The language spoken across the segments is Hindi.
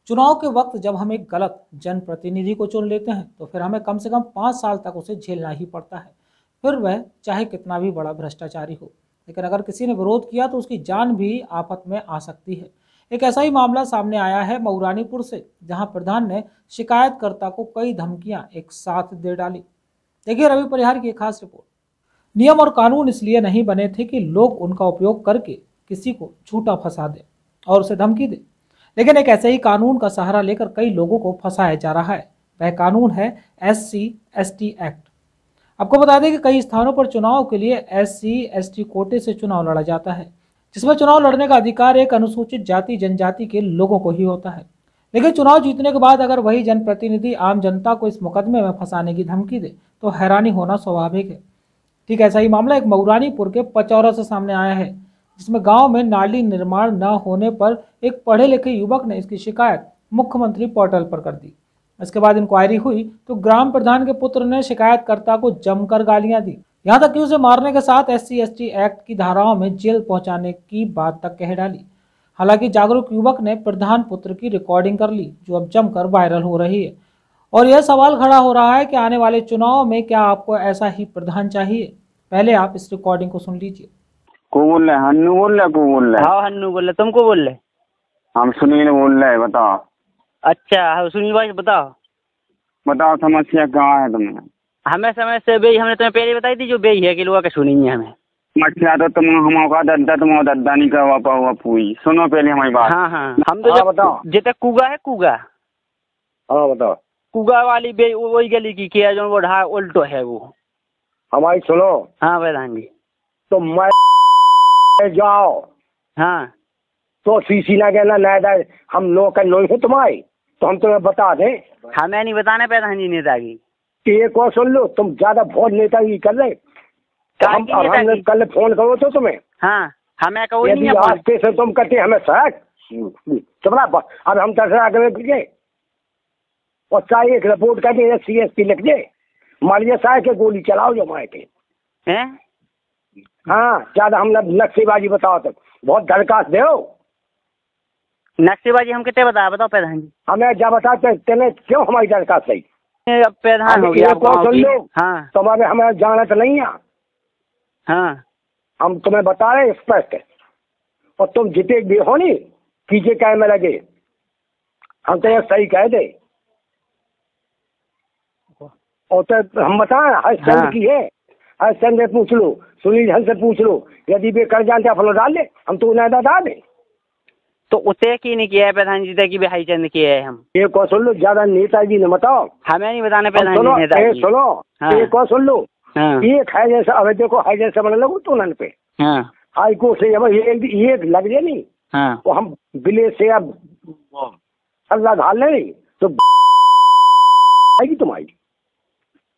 चुनाव के वक्त जब हम एक गलत जनप्रतिनिधि को चुन लेते हैं तो फिर हमें कम से कम 5 साल तक उसे झेलना ही पड़ता है, फिर वह चाहे कितना भी बड़ा भ्रष्टाचारी हो। लेकिन अगर किसी ने विरोध किया तो उसकी जान भी आफत में आ सकती है। एक ऐसा ही मामला सामने आया है मऊरानीपुर से, जहां प्रधान ने शिकायतकर्ता को कई धमकियां एक साथ दे डाली। देखिए रवि परिहार की एक खास रिपोर्ट। नियम और कानून इसलिए नहीं बने थे कि लोग उनका उपयोग करके किसी को झूठा फंसा दे और उसे धमकी दे, लेकिन एक ऐसे ही कानून का सहारा लेकर कई लोगों को फंसाया जा रहा है। वह कानून है SC/ST एक्ट। आपको बता दें कि कई स्थानों पर चुनाव के लिए SC/ST कोटे से चुनाव लड़ा जाता है, जिसमें चुनाव लड़ने का अधिकार एक अनुसूचित जाति जनजाति के लोगों को ही होता है। लेकिन चुनाव जीतने के बाद अगर वही जनप्रतिनिधि आम जनता को इस मुकदमे में फंसाने की धमकी दे तो हैरानी होना स्वाभाविक है। ठीक ऐसा ही मामला एक मऊरानीपुर के पचौरा से सामने आया है, जिसमें गांव में नाली निर्माण न होने पर एक पढ़े लिखे युवक ने इसकी शिकायत मुख्यमंत्री पोर्टल पर कर दी। इसके बाद इंक्वायरी हुई तो ग्राम प्रधान के पुत्र ने शिकायतकर्ता को जमकर गालियां दी, यहाँ तक कि उसे मारने के साथ SC/ST एक्ट की धाराओं में जेल पहुंचाने की बात तक कह डाली। हालांकि जागरूक युवक ने प्रधान पुत्र की रिकॉर्डिंग कर ली, जो अब जमकर वायरल हो रही है। और यह सवाल खड़ा हो रहा है कि आने वाले चुनाव में क्या आपको ऐसा ही प्रधान चाहिए? पहले आप इस रिकॉर्डिंग को सुन लीजिए। को बोल रहे? हन्नू बोल रहे? को बोल रहे? हाँ हन्नू बोल रहे। तुमको बोल रहे? हम सुनील बोल रहे। बताओ। अच्छा सुनील भाई बताओ। बताओ समस्या कहाँ है तुम्हें? हमें समस्या बेई हमने तुम्हें पहले बताई थी, जो बेई है कि लोगों का सुनी है हमें। समस्या तो तुम हमारा दद्दा तुम दद्दा नहीं करवा पाओ पूरी। सुनो पहले हमारी बात। हाँ हाँ हम तो बताओ। जितने कुगा है कुगा। हाँ बताओ। कुगा वाली बेई वही गली की किया जो वो ढा उल्टो है वो। हमारी सुनो। हाँ प्रधान जी। तो मैं जाओ। हाँ तो सीसी ना कहना नायदा हम लोग का लोग है तुम्हारे, तो हम तुम्हें बता दें। हमें नहीं बताना प्रधान जी नेताजी। एक और सुन लो, तुम ज्यादा बहुत नेतागी कर रहे। तो हम कल फोन करो तो तुम्हें। हाँ हमें कहो नहीं रास्ते से तुम कटे हमें सड़क चुपड़ा। अब हम दसरा पीछे और चाहे एक रिपोर्ट करके SC/ST लिख दे, मालिया साहब के गोली चलाओ जो मारे थे। हाँ ज्यादा हम नक्शेबाजी बताओ तो बहुत दरखास्त दो। नक्शेबाजी हम कितने बताओ प्रधान जी। हमें जब बताते तेने क्यों हमारी दरखास्त सही प्रधान हो गया। सुन लो। हाँ तुम्हारे हमें जाना तो नहीं है। हाँ हम तुम्हें बता रहे स्पष्ट, और तुम जिते भी हो नहीं कीजिए कह में लगे, हम तो सही कह दे। और तो हम बताए हरिश्चंद्र की है, हरिश्चंद्र से पूछ लो, सुनील हल से पूछ लो, यदि वे कर जानते अपना डाल दे, हम तो उन्हें डाल दे। तो उसे की नहीं किया है प्रधान जी तक भाई चंद किया है हम। एक और सुन लो, ज्यादा नेताजी ने बताओ। हमें नहीं बताना प्रधान जी नेताजी। सुनो एक और सुन लो। हाँ। एक है जैसा अब देखो है जैसा बने लगो तो उन्होंने पे हाई कोर्ट से अब एक लग जाए नहीं। हाँ। तो हम विलेज से अब अल्लाह ढाल ले तो आएगी तुम्हारी।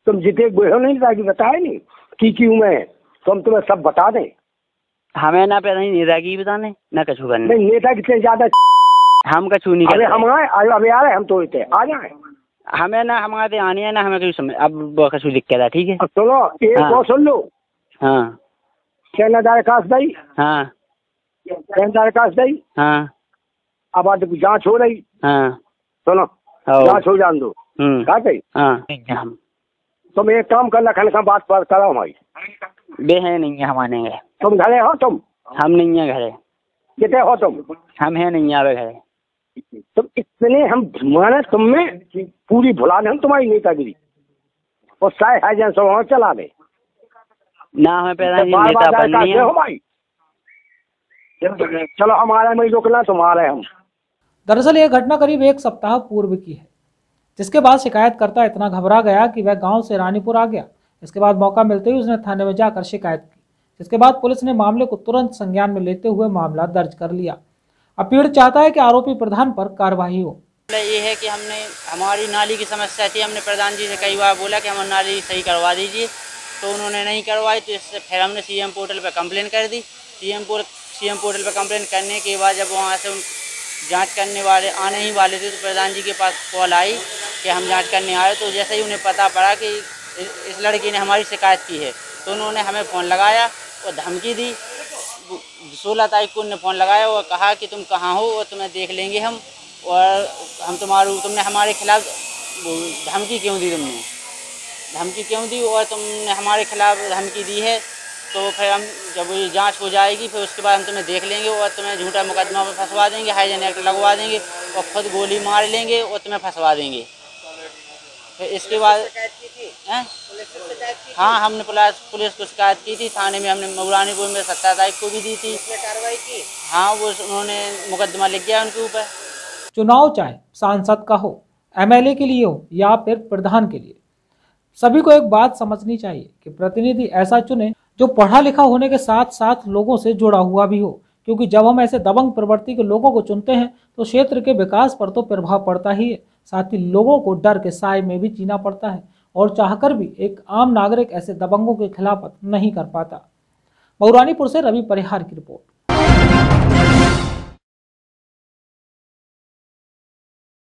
तुम जिते हो नहीं ताकि बताए नहीं की क्यों में, तो हम तुम्हें सब बता दें। हमें ना प्रधान नेता की बताने ना कछू करने। नहीं नेता कितने ज्यादा हम कछू नहीं करते। हम आए अभी आ रहे हम तो आ जाए। हमें ना हमारे आने है ना हमें कुछ समझ अब कछू दिक्कत है। ठीक है सुनो एक और सुन लो। हाँ दरखास्त दी। हाँ दरखास्त दी। हाँ अब आज जांच हो रही। हाँ सुनो जांच हो जान दो। हाँ तुम एक काम करना खाने का बात कराओ हमारी। बे है नहीं है हमारे घर। तुम घरे हो? तुम हम नहीं है घरे। कितने हो तुम? हम है नहीं आवे घरे। तुम इतने हम माने तुम में पूरी भुला दे हम तुम्हारी नेतागिरी, और शायद है जैन सब चला दे ना हमें पहला नेता बननी है हमारी। चलो हमारे में रोकना तुम्हारे हम। दरअसल यह घटना करीब 1 सप्ताह पूर्व की है, जिसके बाद शिकायतकर्ता इतना घबरा गया कि वह गांव से रानीपुर आ गया। इसके बाद मौका मिलते ही उसने थाने में जाकर शिकायत की, जिसके बाद पुलिस ने मामले को तुरंत संज्ञान में लेते हुए मामला दर्ज कर लिया। अब पीड़ित चाहता है कि आरोपी प्रधान पर कार्रवाई हो। ये है कि हमने हमारी नाली की समस्या थी, हमने प्रधान जी से कई बार बोला कि हमारी नाली सही करवा दीजिए, तो उन्होंने नहीं करवाई। तो इससे फिर हमने CM पोर्टल पर कंप्लेन कर दी। CM पोर्टल पर कंप्लेन करने के बाद जब वहाँ से जांच करने वाले आने ही वाले थे तो प्रधान जी के पास कॉल आई कि हम जांच करने आए। तो जैसे ही उन्हें पता पड़ा कि इस लड़की ने हमारी शिकायत की है, तो उन्होंने हमें फ़ोन लगाया और धमकी दी। 16 तारीख को उन्होंने फ़ोन लगाया और कहा कि तुम कहाँ हो और तुम्हें देख लेंगे हम। और तुमने हमारे खिलाफ धमकी क्यों दी, धमकी क्यों दी, और तुमने हमारे खिलाफ धमकी दी है, तो फिर हम जब ये जांच हो जाएगी फिर उसके बाद हम तुम्हें देख लेंगे और तुम्हें झूठा मुकदमा पर फंसवा देंगे, हाइजन एक्ट लगवा देंगे और खुद गोली मार लेंगे और तुम्हें फंसवा देंगे। फिर इसके बाद हाँ, हमने पुलिस को शिकायत की थी थाने में, हमने मऊरानीपुर में 17 तारीख को भी दी थी। कार्रवाई की? हाँ, वो उन्होंने मुकदमा लिख गया उनके ऊपर। चुनाव चाहे सांसद का हो, एमएलए के लिए हो या फिर प्रधान के लिए, सभी को एक बात समझनी चाहिए कि प्रतिनिधि ऐसा चुने जो पढ़ा लिखा होने के साथ साथ लोगों से जुड़ा हुआ भी हो, क्योंकि जब हम ऐसे दबंग प्रवृत्ति के लोगों को चुनते हैं तो क्षेत्र के विकास पर तो प्रभाव पड़ता ही है, साथ ही लोगों को डर के साए में भी जीना पड़ता है और चाहकर भी एक आम नागरिक ऐसे दबंगों के खिलाफ नहीं कर पाता। मऊरानीपुर से रवि परिहार की रिपोर्ट।